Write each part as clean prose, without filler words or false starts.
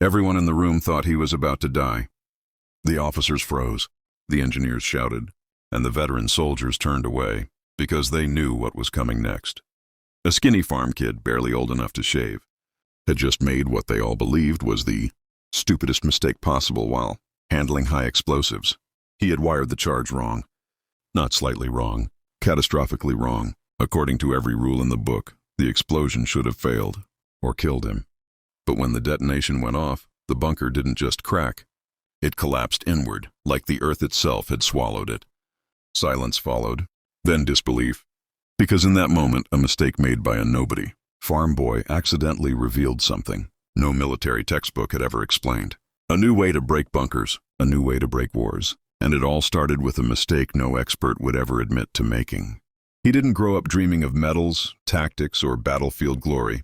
Everyone in the room thought he was about to die. The officers froze, the engineers shouted, and the veteran soldiers turned away because they knew what was coming next. A skinny farm kid, barely old enough to shave, had just made what they all believed was the stupidest mistake possible while handling high explosives. He had wired the charge wrong. Not slightly wrong, catastrophically wrong. According to every rule in the book, the explosion should have failed or killed him. But when the detonation went off, the bunker didn't just crack. It collapsed inward, like the earth itself had swallowed it. Silence followed, then disbelief. Because in that moment, a mistake made by a nobody, farm boy, accidentally revealed something no military textbook had ever explained. A new way to break bunkers, a new way to break wars. And it all started with a mistake no expert would ever admit to making. He didn't grow up dreaming of medals, tactics, or battlefield glory.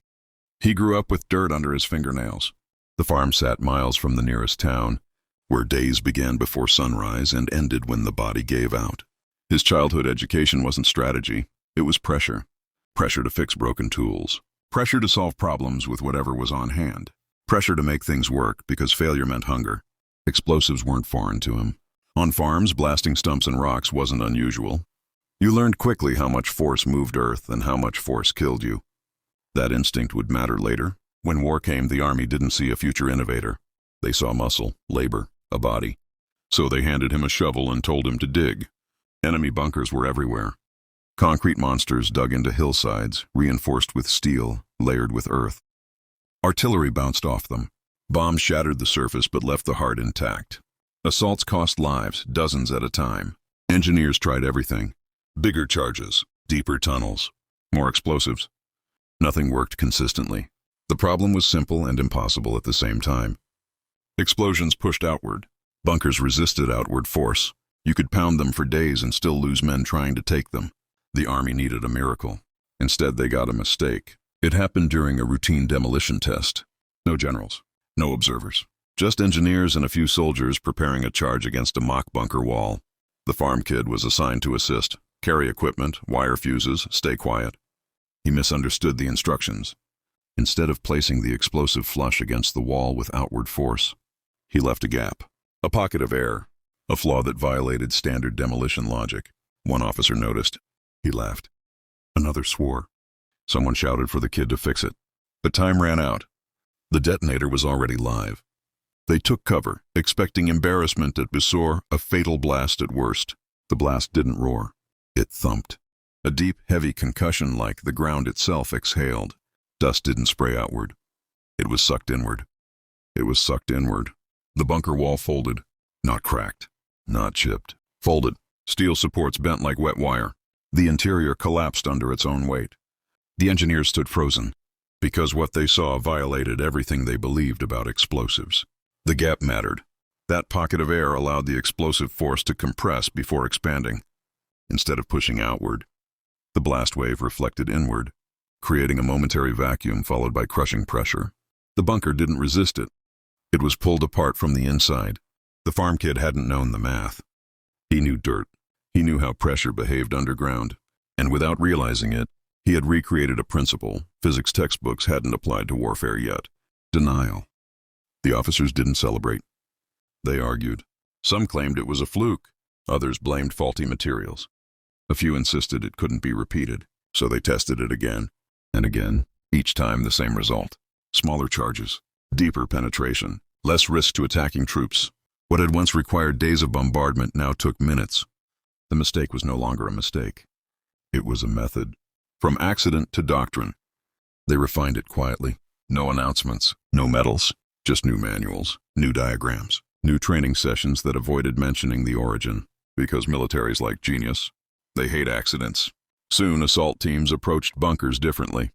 He grew up with dirt under his fingernails. The farm sat miles from the nearest town, where days began before sunrise and ended when the body gave out. His childhood education wasn't strategy, it was pressure. Pressure to fix broken tools. Pressure to solve problems with whatever was on hand. Pressure to make things work because failure meant hunger. Explosives weren't foreign to him. On farms, blasting stumps and rocks wasn't unusual. You learned quickly how much force moved earth and how much force killed you. That instinct would matter later. When war came, the army didn't see a future innovator. They saw muscle, labor, a body. So they handed him a shovel and told him to dig. Enemy bunkers were everywhere. Concrete monsters dug into hillsides, reinforced with steel, layered with earth. Artillery bounced off them. Bombs shattered the surface but left the heart intact. Assaults cost lives, dozens at a time. Engineers tried everything. Bigger charges, deeper tunnels, more explosives. Nothing worked consistently. The problem was simple and impossible at the same time. Explosions pushed outward. Bunkers resisted outward force. You could pound them for days and still lose men trying to take them. The army needed a miracle. Instead, they got a mistake. It happened during a routine demolition test. No generals, no observers. Just engineers and a few soldiers preparing a charge against a mock bunker wall. The farm kid was assigned to assist, carry equipment, wire fuses, stay quiet. He misunderstood the instructions. Instead of placing the explosive flush against the wall with outward force, he left a gap, a pocket of air, a flaw that violated standard demolition logic. One officer noticed. He laughed. Another swore. Someone shouted for the kid to fix it. But time ran out. The detonator was already live. They took cover, expecting embarrassment at best or a fatal blast at worst. The blast didn't roar. It thumped. A deep, heavy concussion like the ground itself exhaled. Dust didn't spray outward. It was sucked inward. It was sucked inward. The bunker wall folded. Not cracked. Not chipped. Folded. Steel supports bent like wet wire. The interior collapsed under its own weight. The engineers stood frozen, because what they saw violated everything they believed about explosives. The gap mattered. That pocket of air allowed the explosive force to compress before expanding. Instead of pushing outward, the blast wave reflected inward, creating a momentary vacuum followed by crushing pressure. The bunker didn't resist it. It was pulled apart from the inside. The farm kid hadn't known the math. He knew dirt. He knew how pressure behaved underground. And without realizing it, he had recreated a principle physics textbooks hadn't applied to warfare yet: denial. The officers didn't celebrate. They argued. Some claimed it was a fluke. Others blamed faulty materials. A few insisted it couldn't be repeated, so they tested it again and again, each time the same result. Smaller charges, deeper penetration, less risk to attacking troops. What had once required days of bombardment now took minutes. The mistake was no longer a mistake. It was a method. From accident to doctrine. They refined it quietly. No announcements, no medals, just new manuals, new diagrams, new training sessions that avoided mentioning the origin. Because militaries like genius. They hate accidents. Soon, assault teams approached bunkers differently.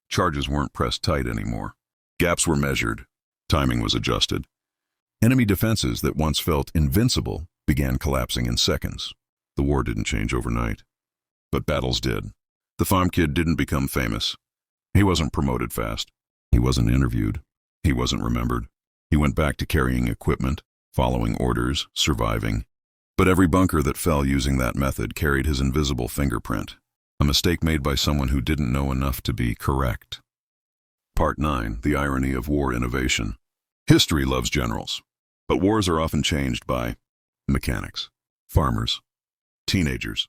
Charges weren't pressed tight anymore. Gaps were measured. Timing was adjusted. Enemy defenses that once felt invincible began collapsing in seconds. The war didn't change overnight. But battles did. The farm kid didn't become famous. He wasn't promoted fast. He wasn't interviewed. He wasn't remembered. He went back to carrying equipment, following orders, surviving. But every bunker that fell using that method carried his invisible fingerprint. A mistake made by someone who didn't know enough to be correct. Part 9. The Irony of War Innovation. History loves generals, but wars are often changed by mechanics, farmers, teenagers,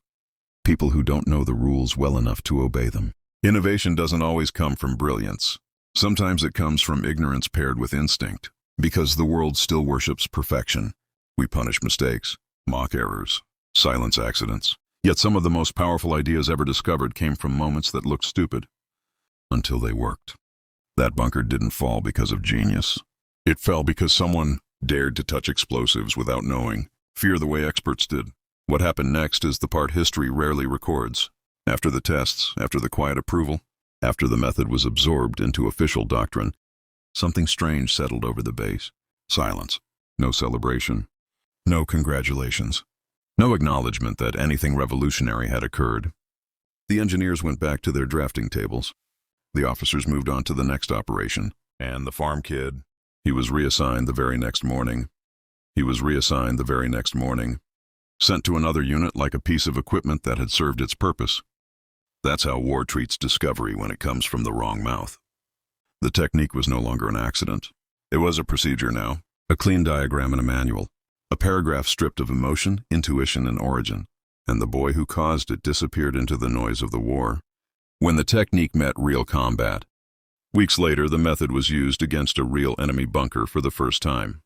people who don't know the rules well enough to obey them. Innovation doesn't always come from brilliance. Sometimes it comes from ignorance paired with instinct. Because the world still worships perfection, we punish mistakes, mock errors, silence accidents. Yet some of the most powerful ideas ever discovered came from moments that looked stupid until they worked. That bunker didn't fall because of genius. It fell because someone dared to touch explosives without knowing, fear the way experts did. What happened next is the part history rarely records. After the tests, after the quiet approval, after the method was absorbed into official doctrine, something strange settled over the base. Silence. No celebration. No congratulations. No acknowledgement that anything revolutionary had occurred. The engineers went back to their drafting tables. The officers moved on to the next operation. And the farm kid, he was reassigned the very next morning. Sent to another unit like a piece of equipment that had served its purpose. That's how war treats discovery when it comes from the wrong mouth. The technique was no longer an accident. It was a procedure now, a clean diagram and a manual, a paragraph stripped of emotion, intuition, and origin, and the boy who caused it disappeared into the noise of the war. When the technique met real combat, weeks later the method was used against a real enemy bunker for the first time.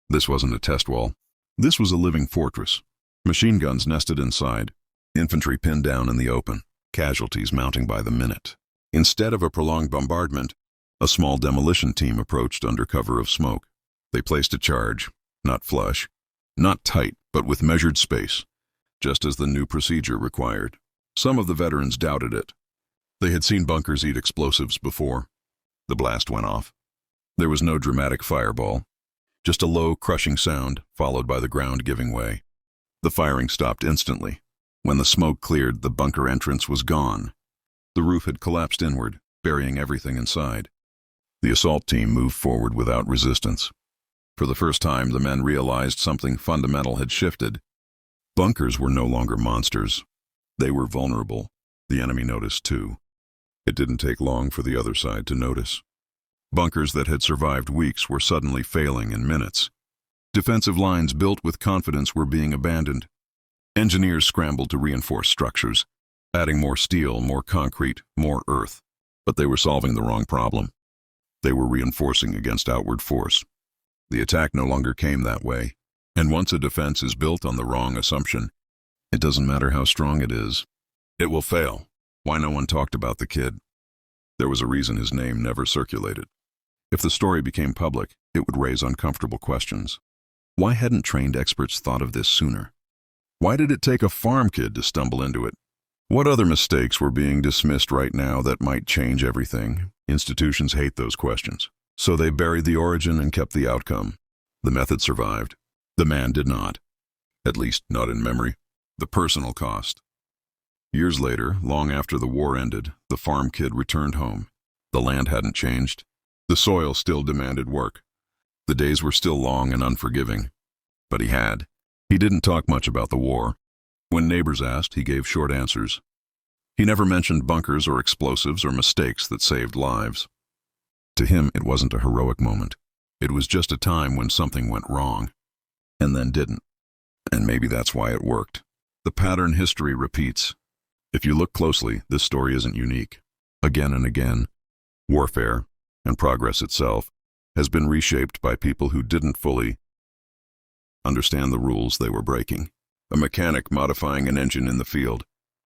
This wasn't a test wall. This was a living fortress. Machine guns nested inside, infantry pinned down in the open, casualties mounting by the minute. Instead of a prolonged bombardment, a small demolition team approached under cover of smoke. They placed a charge, not flush, not tight, but with measured space, just as the new procedure required. Some of the veterans doubted it. They had seen bunkers eat explosives before. The blast went off. There was no dramatic fireball, just a low, crushing sound, followed by the ground giving way. The firing stopped instantly. When the smoke cleared, the bunker entrance was gone. The roof had collapsed inward, burying everything inside. The assault team moved forward without resistance. For the first time, the men realized something fundamental had shifted. Bunkers were no longer monsters. They were vulnerable. The enemy noticed too. It didn't take long for the other side to notice. Bunkers that had survived weeks were suddenly failing in minutes. Defensive lines built with confidence were being abandoned. Engineers scrambled to reinforce structures, adding more steel, more concrete, more earth. But they were solving the wrong problem. They were reinforcing against outward force. The attack no longer came that way. And once a defense is built on the wrong assumption, it doesn't matter how strong it is. It will fail. Why no one talked about the kid? There was a reason his name never circulated. If the story became public, it would raise uncomfortable questions. Why hadn't trained experts thought of this sooner? Why did it take a farm kid to stumble into it? What other mistakes were being dismissed right now that might change everything? Institutions hate those questions. So they buried the origin and kept the outcome. The method survived. The man did not. At least not in memory. The personal cost. Years later, long after the war ended, the farm kid returned home. The land hadn't changed. The soil still demanded work. The days were still long and unforgiving. But he didn't talk much about the war. When neighbors asked, he gave short answers. He never mentioned bunkers or explosives or mistakes that saved lives. To him, it wasn't a heroic moment. It was just a time when something went wrong, and then didn't. And maybe that's why it worked. The pattern history repeats. If you look closely, this story isn't unique. Again and again, warfare, and progress itself, has been reshaped by people who didn't fully understand the rules they were breaking. A mechanic modifying an engine in the field,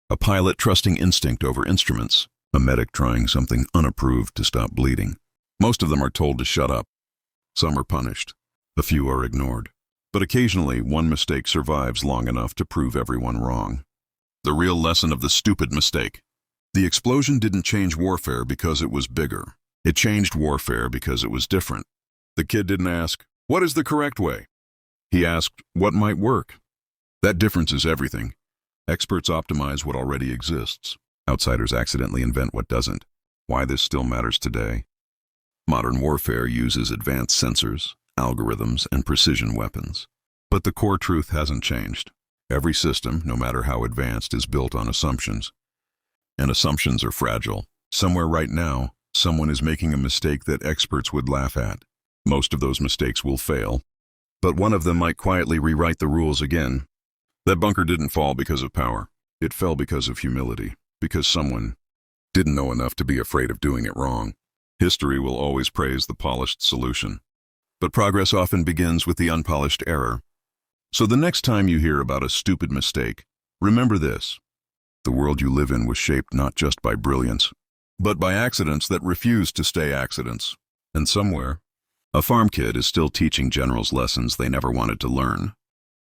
a pilot trusting instinct over instruments, a medic trying something unapproved to stop bleeding. Most of them are told to shut up. Some are punished. A few are ignored. But occasionally, one mistake survives long enough to prove everyone wrong. The real lesson of the stupid mistake. The explosion didn't change warfare because it was bigger. It changed warfare because it was different. The kid didn't ask, "What is the correct way?" He asked, "What might work?" That difference is everything. Experts optimize what already exists. Outsiders accidentally invent what doesn't. Why this still matters today? Modern warfare uses advanced sensors, algorithms, and precision weapons. But the core truth hasn't changed. Every system, no matter how advanced, is built on assumptions. And assumptions are fragile. Somewhere right now, someone is making a mistake that experts would laugh at. Most of those mistakes will fail, but one of them might quietly rewrite the rules again. That bunker didn't fall because of power. It fell because of humility, because someone didn't know enough to be afraid of doing it wrong. History will always praise the polished solution, but progress often begins with the unpolished error. So the next time you hear about a stupid mistake, remember this. The world you live in was shaped not just by brilliance, but by accidents that refused to stay accidents. And somewhere, a farm kid is still teaching generals lessons they never wanted to learn.